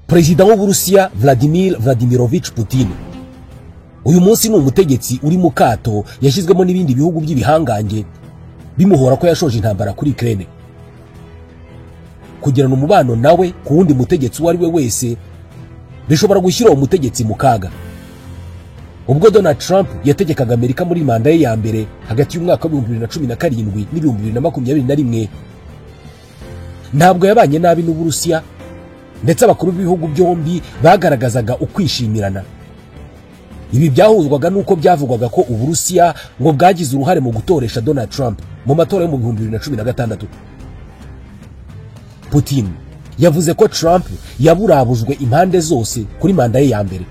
Perezida w'Uburusiya Vladimir Vladimirovich Putin uyu munsi ni umutegetsi uri mu kato yashyizwemo n'ibindi bihugu by'ibihangange bimuhora ko yashoje intambara kuri Ukraine. Kugirana umubano nawe ku wundi mutegetsi uwo ari we wese bishobora gushyira uwo mutegetsi mu kaga. Ubwo Donald Trump yategekaga Amerika muri manda ye ya mbere hagati y'umwaka wa 2017 n'2021 ntabwo yabanye nabi n'Uburusiya, ndetse abakuru b'ibihugu byombi bagaragazaga ukwishimirana. Ibi byahuzwaga nuko byavugwaga ko Uburusiya ngo bwagize uruhare mu gutoresha Donald Trump mu matora yo mu 2016. Putin yavuze ko Trump yaburabujwe impande zose kuri manda ye ya mbere.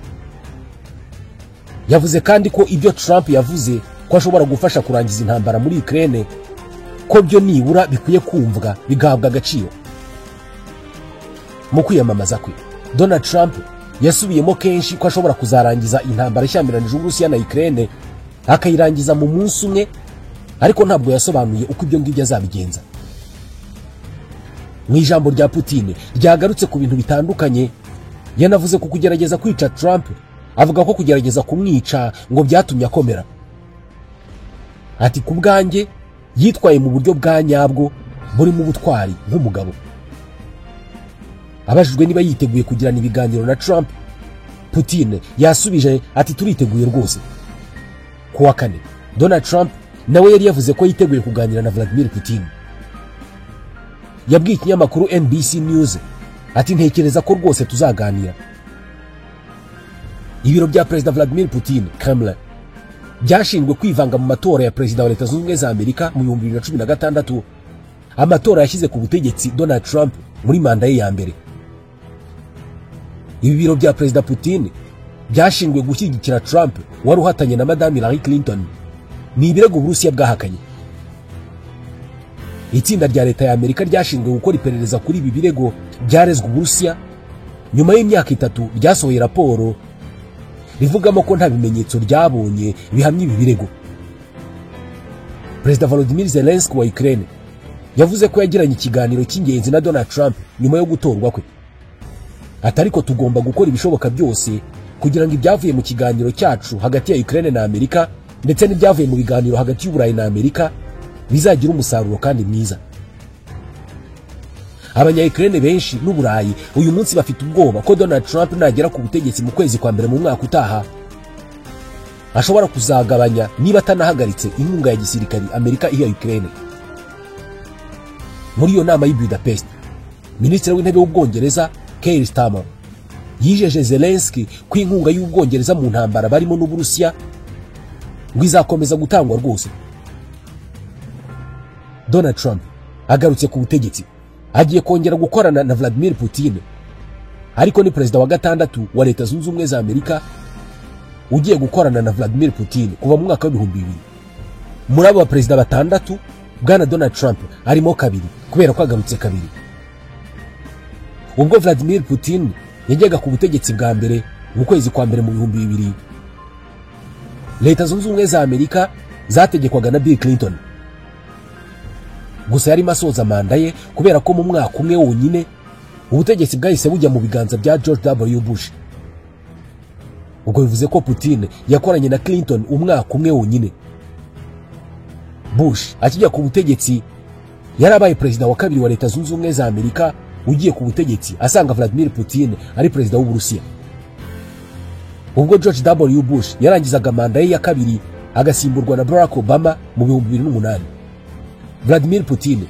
Yavuze kandi ko ibyo Trump yavuze ko ashobora gufasha kurangiza intambara muri Ukraine ko byo nibura bikwiye kumvwa bigahabwa agaciro. Mu kwiyamamaza kwe, Donald Trump yasubiyemo kenshi ko ashobora kuzarangiza intambara ishyamiranyije Uburusiya na Ukraine akayirangiza mu munsi umwe, ariko ntabwo yasobanuye uko ibyo ngibyo azabigenza. Mu ijambo rya Putin ryagarutse ku bintu bitandukanye, yanavuze ko kugerageza kwica Trump, avuga ko kugerageza kumwica ngo byatumye akomera. Ati ku bwanjye yitwaye mu buryo bwa nyabwo burimo ubutwari nk'umugabo. Abajijwe niba yiteguye kugirana ibiganiro na Trump, Putin yasubije ati turiteguye rwose. Ku wa kane, Donald Trump nawe yari yavuze ko yiteguye kuganira na Vladimir Putin. Yabwiye ikinyamakuru NBC News ati ntekereza ko rwose tuzaganira. Ibiro bya Perezida Vladimir Putin, Kremlin, byashinzwe kwivanga mu matora ya Perezida wa Leta Zunze Ubumwe za Amerika mu 2016, amatora yashyize ku butegetsi Donald Trump muri manda ye ya mbere. Ibi biro bya Perezida Putin byashinzwe gushyigikira Trump wari uhatanye na Madame Hillary Clinton. Ni ibirego Uburusiya bwahakanye. Itsinda rya Leta ya Amerika ryashinzwe gukora iperereza kuri ibi birego byarezwe Uburusiya. Nyuma y'imyaka 3 ryasohoye raporo rivugamo ko nta bimenyetso ryabonye bihamya ibi birego. Perezida Volodymyr Zelensky wa Ukraine yavuze ko yagiranye ikiganiro cy'ingenzi na Donald Trump nyuma yo gutorwa kwe. Atariko tugomba gukora ibishoboka byose kugira ngo ibyavuye mu kiganiro cyacu hagati ya Ukraine na Amerika ndetse n'ibyavuye mu biganiro hagati y'Uburayi na Amerika bizagira umusaruro kandi mwiza. Abanya-Ukraine benshi n'Uburayi uyu munsi bafite ubwoba ko Donald Trump nagera ku butegetsi mu kwezi kwa mbere mu mwaka utaha ashobora kuzagabanya niba atanahagaritse inkunga ya gisirikari Amerika iha Ukraine. Muri iyo nama y'i Budapest, Minisitiri w'Intebe w'Ubwongereza Keir Starmer yijeje Zelensky ko inkunga y'Ubwongereza mu ntambara barimo n'Uburusiya ngo izakomeza gutangwa rwose. Donald Trump agarutse ku butegetsi agiye kongera gukorana na Vladimir Putin, ariko ni perezida wa gatandatu wa Leta Zunze Ubumwe za Amerika ugiye gukorana na Vladimir Putin kuva mu mwaka wa 2000. Muri abo perezida batandatu, bwana Donald Trump arimo kabiri kubera ko agarutse kabiri. Ubwo Vladimir Putin yajyaga ku butegetsi bwa mbere mu kwezi kwa mbere mu 2000, Leta Zunze Ubumwe za Amerika zategekwaga na Bill Clinton. Gusa yari masoza manda ye kubera ko mu mwaka umwe wonyine ubutegetsi bwahise bujya mu biganza bya George W. Bush. Ubwo bivuze ko Putin yakoranye na Clinton umwaka umwe wonyine. Bush akijya ku butegetsi yarabaye perezida wa kabiri wa Leta Zunze Ubumwe za Amerika ugiye ku butegetsi asanga Vladimir Putin ari perezida w'Uburusiya. Ubwo George W. Bush yarangizaga manda ye ya kabiri agasimburwa na Barack Obama mu 2008, Vladimir Putin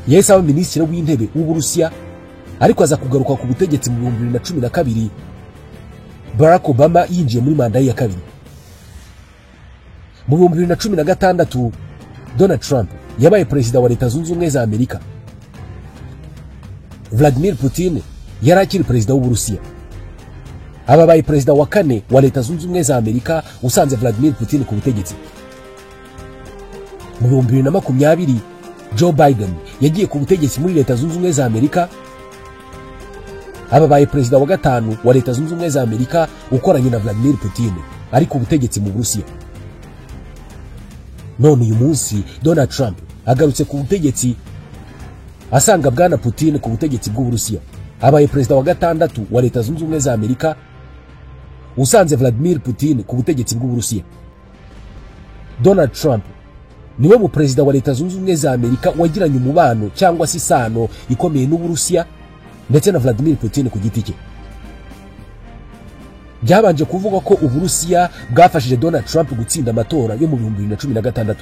yahise aba minisitiri w'intebe w'Uburusiya, ariko aza kugaruka ku butegetsi mu 2012 Barack Obama yinjiye muri manda ye ya kabiri. Mu 2016 Donald Trump yabaye perezida wa Leta Zunze Ubumwe za Amerika. Vladimir Putin yari akiri perezida w'Uburusiya. Ababaye perezida wa kane wa Leta Zunze Ubumwe za Amerika usanze Vladimir Putin ku butegetsi. Mu 2020 Joe Biden yagiye ku butegetsi muri Leta Zunze Ubumwe za Amerika. Ababaye perezida wa gatanu wa Leta Zunze Ubumwe za Amerika ukoranye na Vladimir Putin ari ku butegetsi mu Burusiya. None uyu munsi Donald Trump agarutse ku butegetsi asanga bwana Putin ku butegetsi bw'Uburusiya. abaye perezida wa gatandatu wa Leta Zunze Ubumwe za Amerika usanze Vladimir Putin ku butegetsi bw'Uburusiya. Donald Trump niwe mu perezida wa Leta Zunze Ubumwe za Amerika wagiranye umubano cyangwa se isano ikomeye n'Uburusiya ndetse na Vladimir Putin ku giti cye. Byabanje kuvuga ko Uburusiya bwafashije Donald Trump gutsinda amatora yo mu 2016.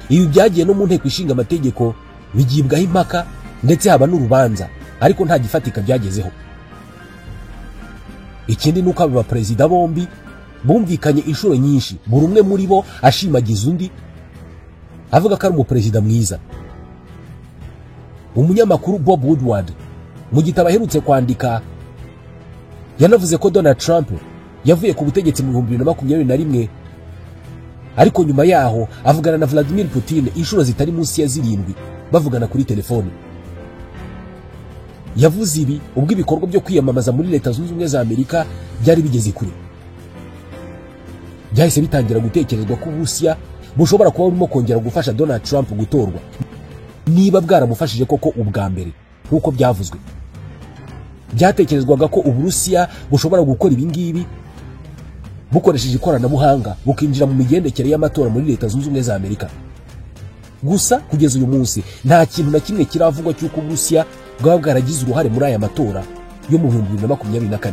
Ibi byagiye no mu nteko ishinga amategeko bigibwaho impaka ndetse haba n'urubanza, ariko nta gifatika byagezeho. Ikindi nuko aba perezida bombi bumvikanye inshuro nyinshi, buri umwe muri bo ashimagiza undi avuga ko ari umuperezida mwiza. Umunyamakuru Bob Woodward mu gitabo aherutse kwandika yanavuze ko Donald Trump yavuye ku butegetsi mu 2021, ariko nyuma yaho avugana na Vladimir Putin inshuro zitari munsi ya 7 bavugana kuri telefone. Yavuze ibi ubwo ibikorwa byo kwiyamamaza muri Leta Zunze Ubumwe za Amerika byari bigeze kure. Byahise bitangira gutekerezwa ko Uburusiya bushobora kuba burimo kongera gufasha Donald Trump gutorwa, niba bwaramufashije koko ubwa mbere nkuko byavuzwe. Byatekerezwaga ko Uburusiya bushobora gukora ibi ngibi bukoresheje ikoranabuhanga bukinjira mu migendekere y'amatora muri Leta Zunze Ubumwe za Amerika. Gusa kugeza uyu munsi nta kintu na kimwe kiravugwa cy'uko Uburusiya bwaba bwaragize uruhare muri aya matora yo mu 2024.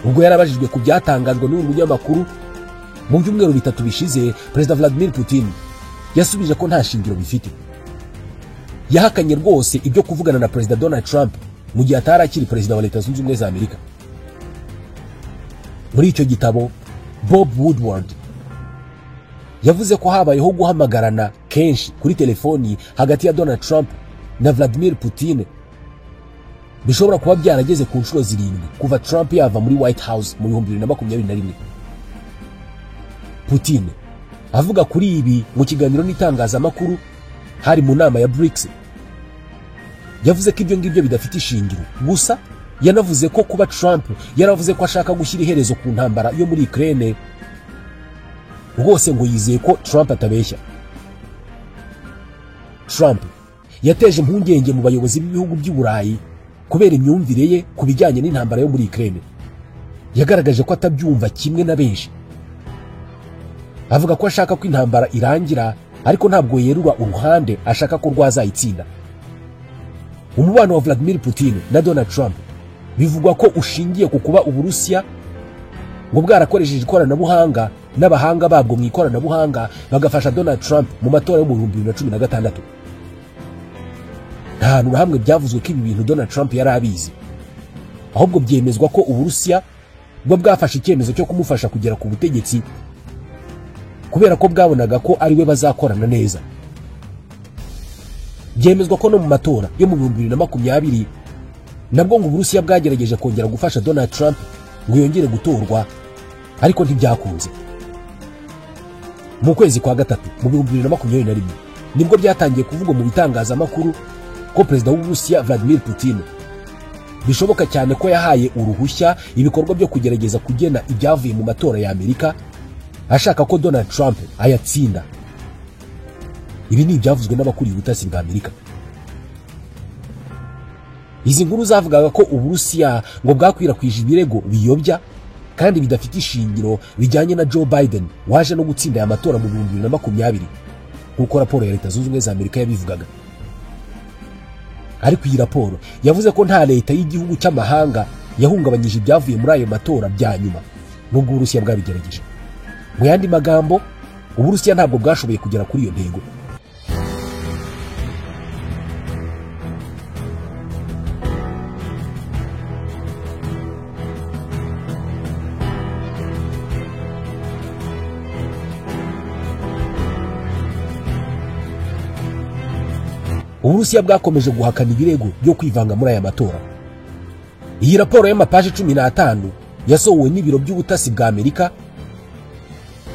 Ubwo yarabajijwe ku byatangajwe n'uyu munyamakuru mu byumweru bitatu bishize, Perezida Vladimir Putin yasubije ko nta shingiro bifite. Yahakanye rwose ibyo kuvugana na Perezida Donald Trump mu gihe atarakiri perezida wa Leta Zunze Ubumwe za Amerika. Muri icyo gitabo Bob Woodward yavuze ko habayeho guhamagarana kenshi kuri telefoni hagati ya Donald Trump na Vladimir Putin bishobora kuba byarageze ku nshuro 7 kuva Trump yava muri White House mu 2021. Putin avuga kuri ibi mu kiganiro n'itangazamakuru hari mu nama ya BRICS, yavuze ko ibyo ngibyo bidafite ishingiro. Gusa yanavuze ko kuba Trump yaravuze ko ashaka gushyira iherezo ku ntambara yo muri Ukraine, rwose ngo yizeye ko Trump atabeshya. Trump yateje impungenge mu bayobozi b'ibihugu by'Uburayi kubera imyumvire ye ku bijyanye n'intambara yo muri Ukraine. Yagaragaje ko atabyumva kimwe na benshi, avuga ko ashaka ko intambara irangira, ariko ntabwo yerura uruhande ashaka ko rwazayitsinda. Umubano wa Vladimir Putin na Donald Trump bivugwa ko ushingiye ku kuba Uburusiya ngo bwarakoresheje ikoranabuhanga n'abahanga babwo mu ikoranabuhanga bagafasha Donald Trump mu matora yo mu 2016. Nta hantu na hamwe byavuzwe ko ibi bintu Donald Trump yari abizi, ahubwo byemezwa ko Uburusiya bwo bwafashe icyemezo cyo kumufasha kugera ku butegetsi kubera ko bwabonaga ko ari we bazakorana neza. Byemezwa ko no mu matora yo mu 2020 nabwo ngo Uburusiya bwagerageje kongera gufasha Donald Trump ngo yongere gutorwa, ariko ntibyakunze. Mu kwezi kwa gatatu mu 2021 nibwo byatangiye kuvugwa mu bitangazamakuru ko perezida w'Uburusiya Vladimir Putin bishoboka cyane ko yahaye uruhushya ibikorwa byo kugerageza kugena ibyavuye mu matora ya Amerika, ashaka ko Donald Trump ayatsinda. Ibi ni ibyavuzwe n'abakuriye ubutasi bwa Amerika. Izi nkuru zavugaga ko Uburusiya ngo bwakwirakwije ibirego biyobya kandi bidafite ishingiro bijyanye na Joe Biden waje no gutsinda aya matora mu 2020 kuko raporo ya Leta Zunze Ubumwe za Amerika yabivugaga. Ariko iyi raporo yavuze ko nta leta y'igihugu cy'amahanga yahungabanyije ibyavuye muri ayo matora bya nyuma nubwo Uburusiya bwabigerageje. Mu yandi magambo, Uburusiya ntabwo bwashoboye kugera kuri iyo ntego. Uburusiya bwakomeje guhakana ibirego byo kwivanga muri aya matora. Iyi raporo y'amapaji 15 yasohowe n'ibiro by'ubutasi bwa Amerika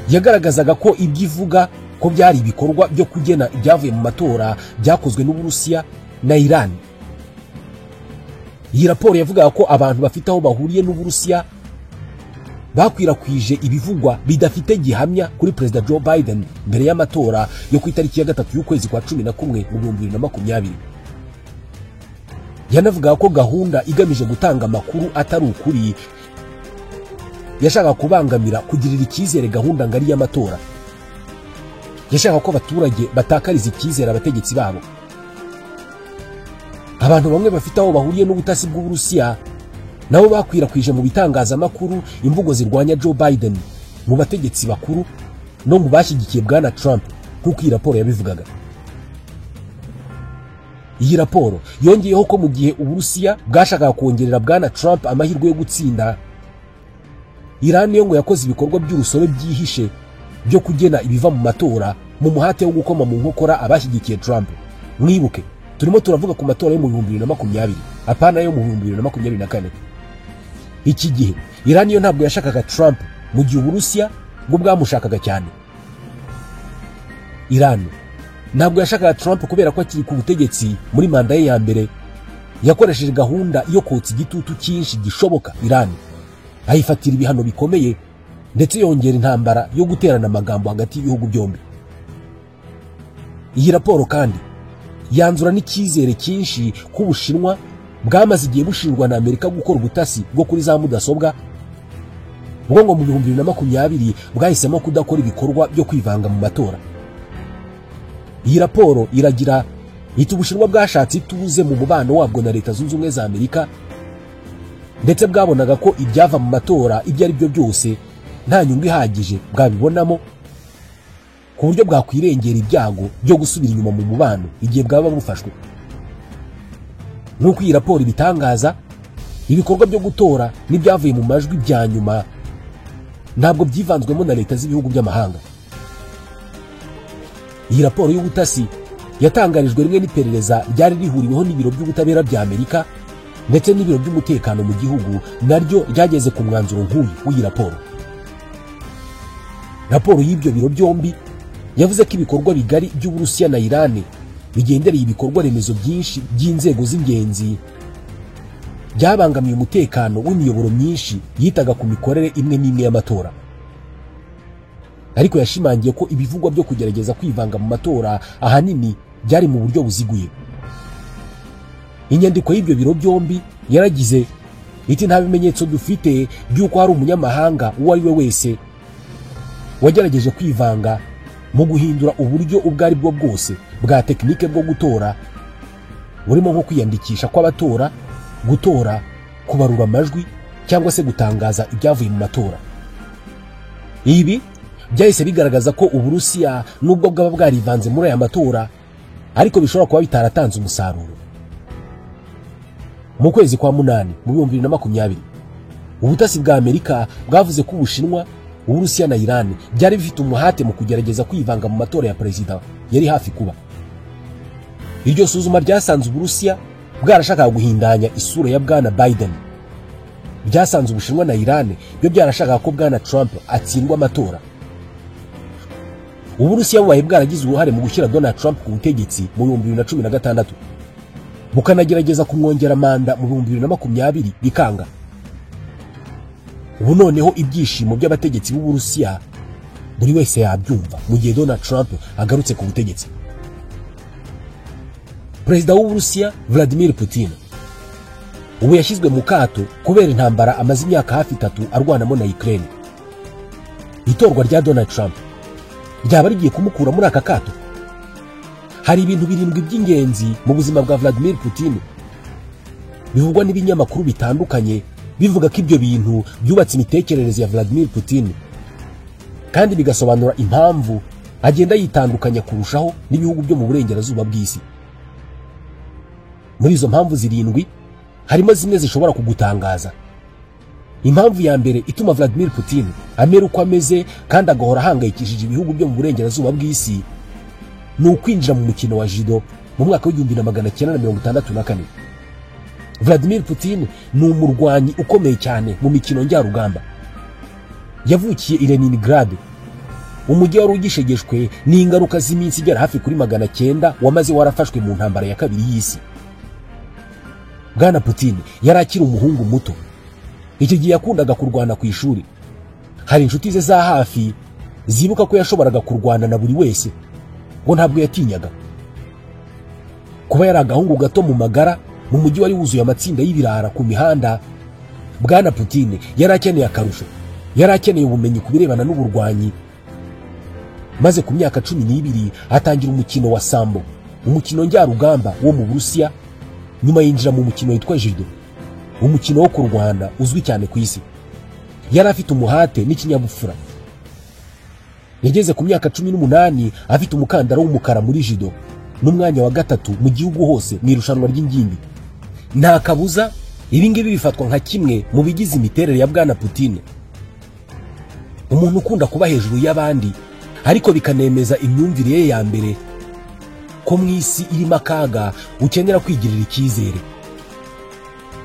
yagaragazaga ko ibyivuga ko byari ibikorwa byo kugena ibyavuye mu matora byakozwe n'Uburusiya na Iran. Iyi raporo yavugaga ko abantu bafite aho bahuriye n'Uburusiya bakwirakwije ibivugwa bidafite gihamya kuri Perezida Joe Biden mbere y'amatora yo ku itariki ya 3 y'ukwezi kwa 11 mu 2020. yanavuga ko gahunda igamije gutanga amakuru atari ukuri yashaka kubangamira kugirira icyizere gahunda ngari y'amatora. Yashaka ko abaturage batakariza icyizere abategetsi babo. Abantu bamwe bafite aho bahuriye n'ubutasi bw'Uburusiya nabo bakwirakwije mu bitangazamakuru imvugo zirwanya Joe Biden mu bategetsi bakuru no mu bashyigikiye bwana Trump nk'uko iyi raporo yabivugaga. Iyi raporo yongeyeho ko mu gihe Uburusiya bwashakaga kongerera bwana Trump amahirwe yo gutsinda, Iran yo ngo yakoze ibikorwa by'urusoro byihishe byo kugena ibiva mu matora mu muhate wo gukoma mu nkokora abashyigikiye Trump. Mwibuke turimo turavuga ku matora yo mu 2020 apana yo mu 2024. Iki gihe Iran yo ntabwo yashakaga Trump mu gihe Uburusiya bwo bwamushakaga cyane. Iran ntabwo yashakaga Trump kubera ko akiri ku butegetsi muri manda ye ya mbere yakoresheje gahunda yo kotsa igitutu cyinshi gishoboka Iran, ayifatira ibihano bikomeye ndetse yongera intambara yo guterana amagambo hagati y'ibihugu byombi. Iyi raporo kandi yanzura n'icyizere cyinshi ko Ubushinwa bwamaze igihe bushinjwa na Amerika gukora ubutasi bwo kuri za mudasobwa, ubwo ngo mu 2020 bwahisemo kudakora ibikorwa byo kwivanga mu matora. Iyi raporo iragira iti Ubushinwa bwashatse ituze mu mubano wabwo na Leta Zunze Ubumwe za Amerika, ndetse bwabonaga ko ibyava mu matora ibyo ari byo byose nta nyungu ihagije bwabibonamo, ku buryo bwakwirengera ibyago byo gusubira inyuma mu mubano igihe bwaba bufashwe. Nk'uko iyi raporo ibitangaza, ibikorwa byo gutora n'ibyavuye mu majwi bya nyuma ntabwo byivanzwemo na leta z'ibihugu by'amahanga. Iyi raporo y'ubutasi yatangarijwe rimwe n'iperereza ryari rihuriweho n'ibiro by'ubutabera bya Amerika ndetse n'ibiro by'umutekano mu gihugu, naryo ryageze ku mwanzuro nk'uyu w'iyi raporo. Raporo y'ibyo biro byombi yavuze ko ibikorwa bigari by'Uburusiya na Iran bigendereye ibikorwa remezo byinshi by'inzego z'ingenzi byabangamiye umutekano w'imiyoboro myinshi yitaga ku mikorere imwe n'imwe y'amatora. Ariko yashimangiye ko ibivugwa byo kugerageza kwivanga mu matora ahanini byari mu buryo buziguye. Inyandiko y'ibyo biro byombi yaragize iti nta bimenyetso dufite by'uko hari umunyamahanga uwo ari we wese wagerageje kwivanga mu guhindura uburyo ubwo ari bwo bwose bwa tekinike bwo gutora, burimo nko kwiyandikisha kw'abatora, gutora, kubarura amajwi cyangwa se gutangaza ibyavuye mu matora. Ibi byahise bigaragaza ko Uburusiya nubwo bwaba bwarivanze muri aya matora ariko bishobora kuba bitaratanze umusaruro. Mu kwezi kwa munani mu 2020 ubutasi bwa Amerika bwavuze ko Ubushinwa, Uburusiya na Iran byari bifite umuhate mu kugerageza kwivanga mu matora ya perezida yari hafi kuba. Iryo suzuma ryasanze Uburusiya bwarashakaga guhindanya isura ya bwana Biden. Byasanze Ubushinwa na Iran byo byarashakaga ko bwana Trump atsindwa amatora. Uburusiya bubaye bwaragize uruhare mu gushyira Donald Trump ku butegetsi mu 2016 bukanagerageza kumwongera manda mu 2020 bikanga. Ubu noneho ibyishimo by'abategetsi b'Uburusiya buri wese yabyumva mu gihe Donald Trump agarutse ku butegetsi. Perezida w'Uburusiya Vladimir Putin ubu yashyizwe mu kato kubera intambara amaze imyaka hafi 3 arwanamo na Ukraine. Itorwa rya Donald Trump ryaba rigiye kumukura muri aka kato. Hari ibintu birindwi by'ingenzi mu buzima bwa Vladimir Putin bivugwa n'ibinyamakuru bitandukanye bivuga ko ibyo bintu byubatse imitekerereze ya Vladimir Putin kandi bigasobanura impamvu agenda yitandukanya kurushaho n'ibihugu byo mu burengerazuba bw'isi. Muri izo mpamvu zirindwi harimo zimwe zishobora kugutangaza. Impamvu ya mbere ituma Vladimir Putin amera uko ameze kandi agahora ahangayikishije ibihugu byo mu burengerazuba bw'isi ni ukwinjira mu mukino wa judo mu mwaka w'1964. Vladimir Putin ni umurwanyi ukomeye cyane mu mikino njyarugamba. Yavukiye i Leningrad, umujyi wari ugishegeshwe n'ingaruka z'iminsi igera hafi kuri 900 wamaze warafashwe mu ntambara ya kabiri y'isi. Bwana Putin yari akiri umuhungu muto. Icyo gihe yakundaga kurwana ku ishuri. Hari inshuti ze za hafi zibuka ko yashoboraga kurwana na buri wese, ngo ntabwo yatinyaga. Kuba yari agahungu gato mu magara mu mujyi wari wuzuye amatsinda y'ibirara ku mihanda, Bwana Putin yari akeneye akarusho, yari akeneye ubumenyi ku birebana n'uburwanyi. Maze ku myaka 12 atangira umukino wa sambo, umukino njyarugamba wo mu Burusiya, nyuma yinjira mu mukino witwa judo, umukino wo kurwana uzwi cyane ku isi. Yari afite umuhate n'ikinyabupfura. Yageze ku myaka 18 afite umukandara w'umukara muri judo n'umwanya wa gatatu mu gihugu hose mu irushanwa ry'ingimbi. Nta kabuza ibi ngibi bifatwa nka kimwe mu bigize imiterere ya Bwana Putin, umuntu ukunda kuba hejuru y'abandi, ariko bikanemeza imyumvire ye ya mbere ko mu isi irimo akaga ukenera kwigirira icyizere.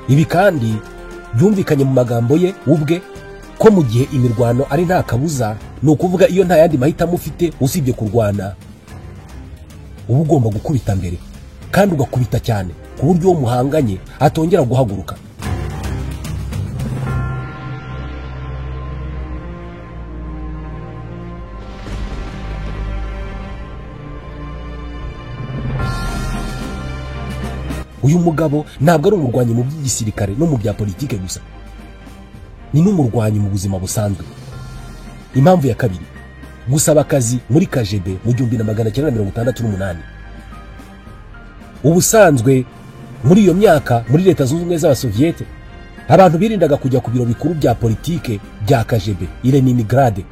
Ibi kandi byumvikanye mu magambo ye ubwe ko mu gihe imirwano ari nta kabuza, ni ukuvuga iyo nta yandi mahitamo ufite usibye kurwana, uba ugomba gukubita mbere kandi ugakubita cyane ku buryo uwo muhanganye atongera guhaguruka. Uyu mugabo ntabwo ari umurwanyi mu by'igisirikare no mu bya politike gusa, ni n'umurwanyi mu buzima busanzwe. Impamvu ya kabiri, gusaba akazi muri KGB mu 1968. Ubusanzwe muri iyo myaka muri Leta Zunze Ubumwe z'Abasoviyete abantu birindaga kujya ku biro bikuru bya politike bya KGB i Leningrad,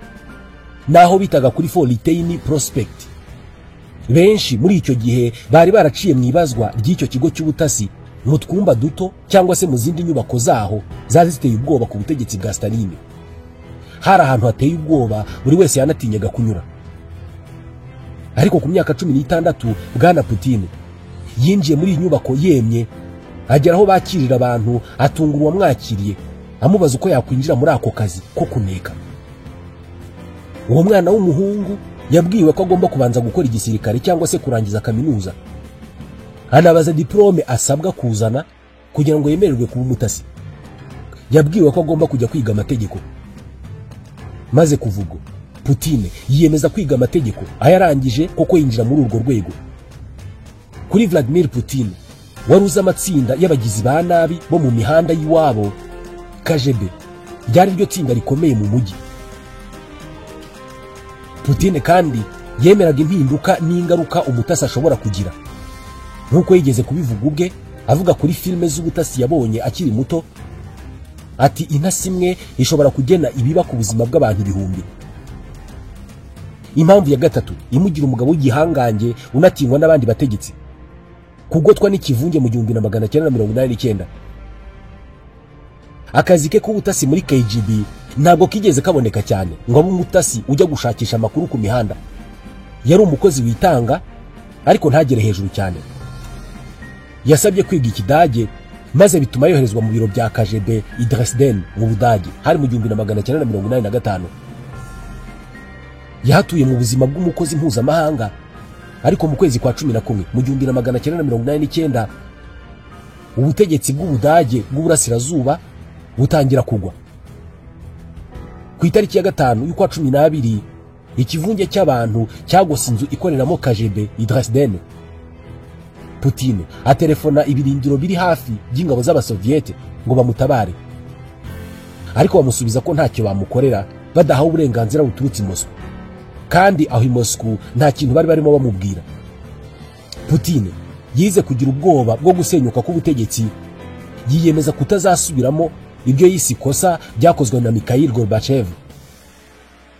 naho bitaga kuri Foliteini Prospect. Benshi muri icyo gihe bari baraciye mu ibazwa ry'icyo kigo cy'ubutasi mu twumba duto cyangwa se mu zindi nyubako zaho zari ziteye ubwoba ku butegetsi bwa Stalin. Hari ahantu hateye ubwoba buri wese yanatinyaga kunyura. Ariko ku myaka 16 Bwana Putin yinjiye muri iyi nyubako yemye, agera aho bakirira abantu, atungura uwamwakiriye amubaza uko yakwinjira muri ako kazi ko kuneka. Uwo mwana w'umuhungu yabwiwe ko agomba kubanza gukora igisirikare cyangwa se kurangiza kaminuza, anabaza diplome asabwa kuzana kugira ngo yemererwe kuba umutasi. Yabwiwe ko agomba kujya kwiga amategeko. Maze kuvuga, Putin yiyemeza kwiga amategeko, ayarangije koko yinjira muri urwo rwego. Kuri Vladimir Putin wari uzi amatsinda y'abagizi ba nabi bo mu mihanda y'iwabo, KGB ryari ryo tsinda rikomeye mu mujyi. Putin kandi yemeraga impinduka n'ingaruka umutasi ashobora kugira, nk'uko yigeze kubivuga ubwe avuga kuri filime z'ubutasi yabonye akiri muto, ati intasi imwe ishobora kugena ibiba ku buzima bw'abantu ibihumbi. Impamvu ya gatatu imugira umugabo w'igihangange unatinywa n'abandi bategetsi, kugotwa n'ikivunge mu 1989. Akazi ke k'ubutasi muri KGB ntabwo kigeze kaboneka cyane ngo abe umutasi ujya gushakisha amakuru ku mihanda. Yari umukozi witanga ariko ntagere hejuru cyane. Yasabye kwiga Ikidage maze bituma yoherezwa mu biro bya KGB i Dresden mu Budage hari mu 1985. Yahatuye mu buzima bw'umukozi mpuzamahanga, ariko mu kwezi kwa 11 mu 1989 ubutegetsi bw'Ubudage bw'uburasirazuba butangira kugwa. Ku itariki ya 5 y'ukwa 12 ikivunge cy'abantu cyagose inzu ikoreramo KGB i Dresden. Putin atelefona ibirindiro biri hafi by'ingabo z'Abasoviyete ngo bamutabare, ariko bamusubiza ko ntacyo bamukorera badahawe uburenganzira buturutse i Moscow, kandi aho i Moscow nta kintu bari barimo bamubwira. Putin yize kugira ubwoba bwo gusenyuka k'ubutegetsi, yiyemeza kutazasubiramo ibyo yise ikosa byakozwe na Mikhail Gorbachev.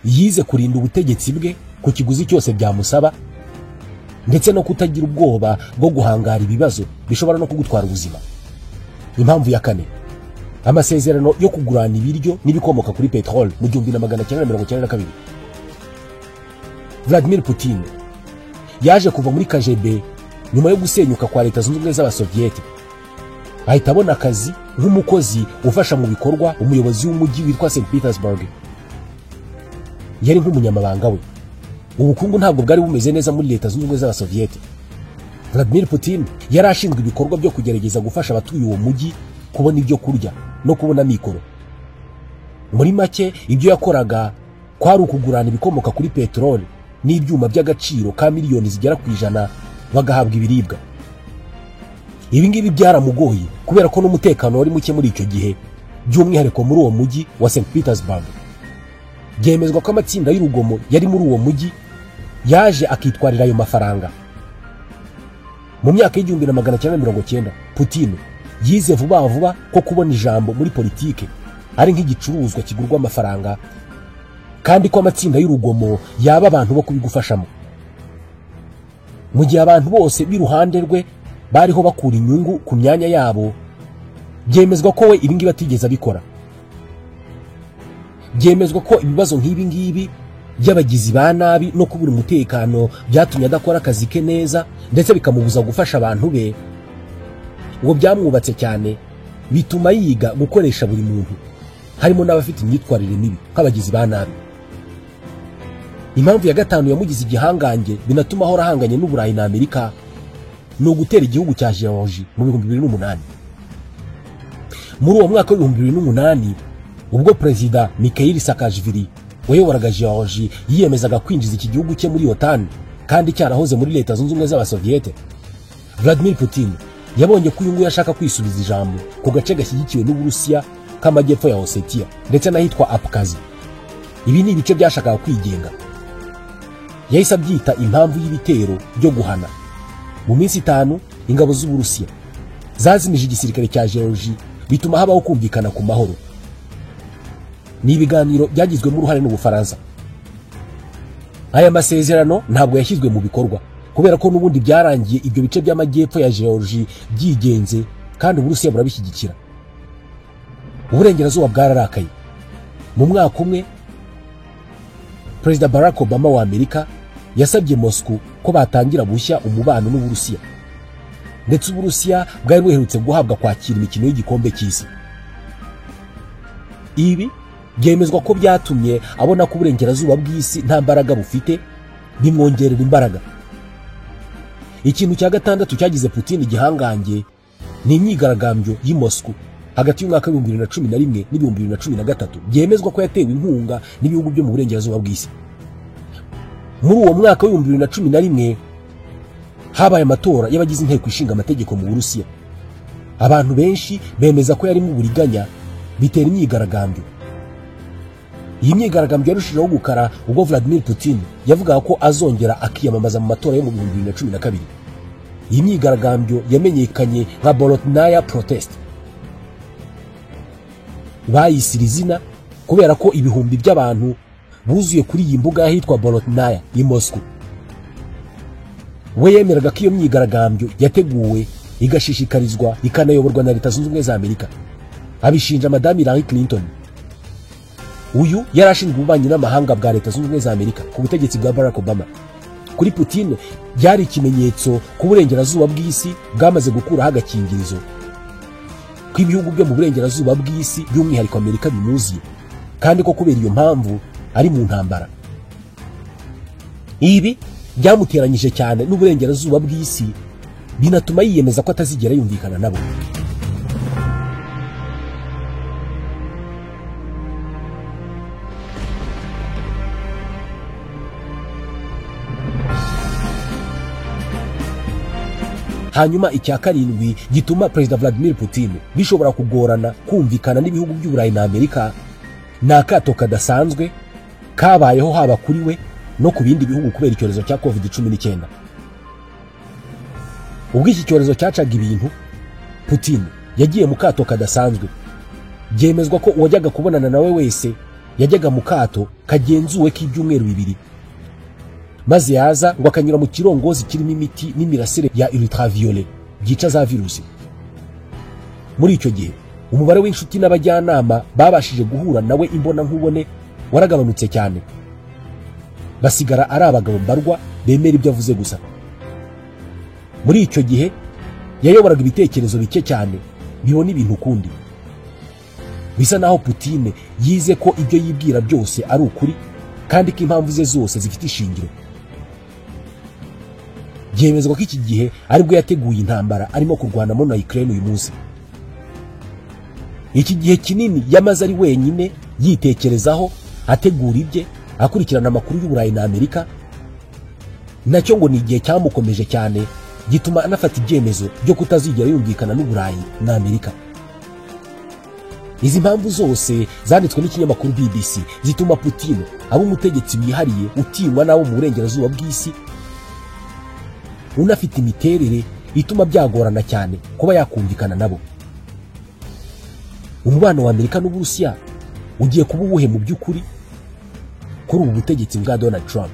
Yize kurinda ubutegetsi bwe ku kiguzi cyose byamusaba, ndetse no kutagira ubwoba bwo guhangara ibibazo bishobora no kugutwara ubuzima. Impamvu ya kane, amasezerano yo kugurana ibiryo n'ibikomoka kuri petrol mu 1992. Vladimir Putin yaje kuva muri KGB nyuma yo gusenyuka kwa Leta Zunze Ubumwe z'Abasoviyete, ahita abona akazi nk'umukozi ufasha mu bikorwa umuyobozi w'umujyi witwa St. Petersburg. Yari nk'umunyamabanga we. Ubukungu ntabwo bwari bumeze neza muri Leta Zunze Ubumwe z'Abasoviyete. Vladimir Putin yari ashinzwe ibikorwa byo kugerageza gufasha abatuye uwo mujyi kubona ibyo kurya no kubona mikoro. Muri make ibyo yakoraga kwari ukugurana ibikomoka kuri petrol n'ibyuma by'agaciro ka miliyoni zigera ku 100 bagahabwa ibiribwa. Ibi ngibi byaramugoye kubera ko n'umutekano wari muke muri icyo gihe, by'umwihariko muri uwo mujyi wa St Petersburg. Byemezwa ko amatsinda y'urugomo yari muri uwo mujyi yaje akitwarira ayo mafaranga. Mu myaka y'1990 Putin yize vuba vuba ko kubona ijambo muri politike ari nk'igicuruzwa kigurwa amafaranga, kandi ko amatsinda y'urugomo yaba abantu bo kubigufashamo. Mu gihe abantu bose b'iruhande rwe bariho bakura inyungu ku myanya yabo, byemezwa ko we ibi ngibi atigeze abikora. Byemezwa ko ibibazo nk'ibi ngibi by'abagizi ba nabi no kubura umutekano byatumye adakora akazi ke neza, ndetse bikamubuza gufasha abantu be. Ubwo byamwubatse cyane, bituma yiga gukoresha buri muntu, harimo n'abafite imyitwarire mibi nk'abagizi ba nabi. Impamvu ya gatanu yamugize igihangange binatuma ahora ahanganye n'Uburayi na Amerika ni ugutera igihugu cya Georgia mu 2008. Muri uwo mwaka wa 2008 ubwo Perezida Mikhail Saakashvili wayoboraga Georgia yiyemezaga kwinjiza iki gihugu cye muri OTAN kandi cyarahoze muri Leta Zunze Ubumwe z'Abasoviete, Vladimir Putin yabonye ko uyu nguyu ashaka kwisubiza ijambo ku gace gashyigikiwe n'Uburusiya k'amajyepfo ya Ossetia ndetse n'ahitwa Abkhazia. Ibi ni ibice byashakaga kwigenga. Yahise abyita impamvu y'ibitero byo guhana. Mu minsi 5 ingabo z'Uburusiya zazimije igisirikare cya Georgia, bituma habaho kumvikana ku mahoro. Ni ibiganiro byagizwemo uruhare n'Ubufaransa. Aya masezerano ntabwo yashyizwe mu bikorwa kubera ko n'ubundi byarangiye ibyo bice by'amajyepfo ya Georgia byigenze, kandi Uburusiya burabishyigikira. Uburengerazuba bwararakaye. Mu mwaka umwe Perezida Barack Obama wa Amerika yasabye Moscow ko batangira bushya umubano n'Uburusiya, ndetse Uburusiya bwari buherutse guhabwa kwakira imikino y'igikombe cy'isi. Ibi byemezwa ko byatumye abona ko uburengerazuba bw'isi nta mbaraga bufite, bimwongerera imbaraga. Ikintu cya gatandatu cyagize Putin igihangange ni imyigaragambyo y'i Moscow hagati y'umwaka wa 2011 n'2013, byemezwa ko yatewe inkunga n'ibihugu byo mu burengerazuba bw'isi. Muri uwo mwaka wa 2011 habaye amatora y'abagize inteko ishinga amategeko mu Burusiya. Abantu benshi bemeza ko yari mu buriganya, bitera imyigaragambyo. Iyi myigaragambyo yarushijeho gukara ubwo Vladimir Putin yavugaga ko azongera akiyamamaza mu matora yo mu 2012. Iyi myigaragambyo yamenyekanye nka Bolotnaya protest. Bayisira izina kubera ko ibihumbi by'abantu buzuye kuri iyi mbuga yahitwa Bolotnaya i Moscow. We yemeraga ko iyo myigaragambyo yateguwe, igashishikarizwa, ikanayoborwa na Leta Zunze Ubumwe za Amerika. Abishinja Madame Hillary Clinton. Uyu yarashinzwe ububanyi n'amahanga bwa Leta Zunze Ubumwe za Amerika ku butegetsi bwa Barack Obama. Kuri Putin byari ikimenyetso ku burengerazuba bw'isi bwamaze gukuraho agakingirizo ko ibihugu byo mu burengerazuba bw'isi by'umwihariko Amerika bimuziye, kandi ko kubera iyo mpamvu ari mu ntambara. Ibi byamuteranyije cyane n'uburengerazuba bw'isi, binatuma yiyemeza ko atazigera yumvikana nabo. Hanyuma icya karindwi gituma Perezida Vladimir Putin bishobora kugorana kumvikana n'ibihugu by'Uburayi na Amerika ni akato kadasanzwe kabayeho haba kuri we no ku bindi bihugu kubera icyorezo cya COVID-19. Ubwo iki cyorezo cyacaga ibintu, Putin yagiye mu kato kadasanzwe. Byemezwa ko uwajyaga kubonana nawe wese yajyaga mu kato kagenzuwe k'ibyumweru 2, maze yaza ngo akanyura mu kirongozi kirimo imiti n'imirasire ya ultraviolet byica za virusi. Muri icyo gihe umubare w'inshuti n'abajyanama babashije guhura nawe imbona nkubone waragabanutse cyane, basigara ari abagabo mbarwa bemera ibyo avuze gusa. Muri icyo gihe yayoboraga ibitekerezo bike cyane bibona ibintu ukundi. Bisa naho Putin yize ko ibyo yibwira byose ari ukuri, kandi ko impamvu ze zose zifite ishingiro. Byemezwa ko iki gihe aribwo yateguye intambara arimo kurwanamo na Ukraine uyu munsi. Iki gihe kinini yamaze ari wenyine yitekerezaho, ategura ibye, akurikirana amakuru y'Uburayi na Amerika, nacyo ngo ni igihe cyamukomeje cyane gituma anafata ibyemezo byo kutazigera yumvikana n'Uburayi na Amerika. Izi mpamvu zose zanditswe n'ikinyamakuru BBC zituma Putin aba umutegetsi wihariye utinywa n'abo mu burengerazuba bw'isi, unafite imiterere ituma byagorana cyane kuba yakumvikana nabo. Umubano wa Amerika n'Uburusiya ugiye kuba uwuhe mu by'ukuri kuri ubu butegetsi bwa Donald Trump?